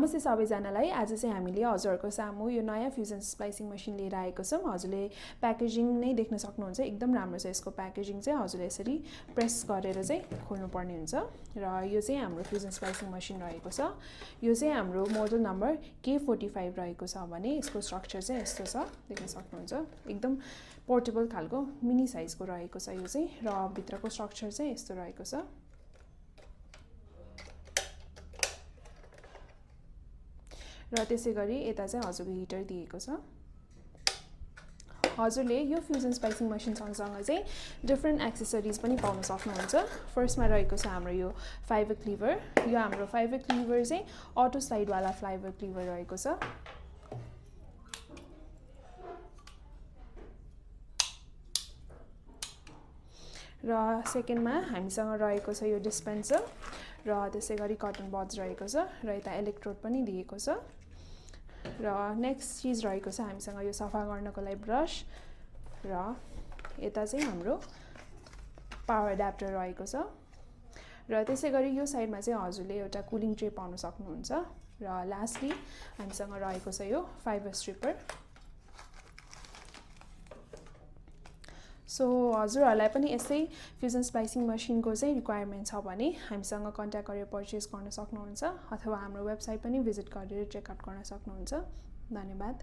नमस्ते सबैजनालाई। आज चाहिँ हामीले हजुरहरुको सामु यो नयाँ फ्युजन स्प्लाइसिङ मशिन लिएर आएको छौं। हजुरले प्याकेजिङ नै देख्न सक्नुहुन्छ, एकदम राम्रो छ यसको प्याकेजिङ चाहिँ। हजुरले यसरी प्रेस गरेर चाहिँ खोल्नु पर्ने हुन्छ र यो चाहिँ हाम्रो फ्युजन स्प्लाइसिङ मशिन रहेको छ। यो चाहिँ हाम्रो मोडल नम्बर K45 रहेको छ भने यसको स्ट्रक्चर चाहिँ यस्तो छ, देख्न सक्नुहुन्छ। एकदम पोर्टेबल खालको मिनी साइजको रहेको छ यो चाहिँ, र भित्रको स्ट्रक्चर चाहिँ यस्तो रहेको छ। र त्यसैगरी यता चाहिँ हजुरको हिटर दिएको छ। हजुरले यो फ्युजन स्प्लाइसिङ मशिन सँगसँगै चाहिँ डिफरेन्ट एक्सेसरिज पनि पाउन सक्नुहुन्छ। फर्स्टमा रहेको छ हाम्रो यो फाइबर क्लिभर। यो हाम्रो फाइबर क्लिभर चाहिँ अटो स्लाइड वाला फाइबर क्लिभर रहेको छ। र सेकेन्डमा हामीसँग रहेको छ यो डिस्पेन्सर, र त्यसैगरी कटन बड्स रहेको छ, र यता इलेक्ट्रोड पनि दिएको छ। र नेक्स्ट चीज रहेको छ हामीसँग यो सफा गर्नको लागि ब्रश, र यता चाहिँ हाम्रो पावर एडाप्टर रहेको छ। र त्यसैगरी यो साइडमा चाहिँ हजुरले एउटा कुलिङ ट्रे पाउन सक्नुहुन्छ। र लास्टली हामीसँग रहेको छ यो फाइबर स्ट्रिपर। सो हजुरहरुलाई पनि यसै फ्युजन स्प्लाइसिङ मशिनको चाहिँ रिक्वायरमेन्ट छ भने हामीसँग कन्ट्याक्ट गरेर पर्चेस गर्न सक्नुहुन्छ, अथवा हाम्रो वेबसाइट पनि भिजिट गरेर चेकआउट गर्न सक्नुहुन्छ। धन्यवाद।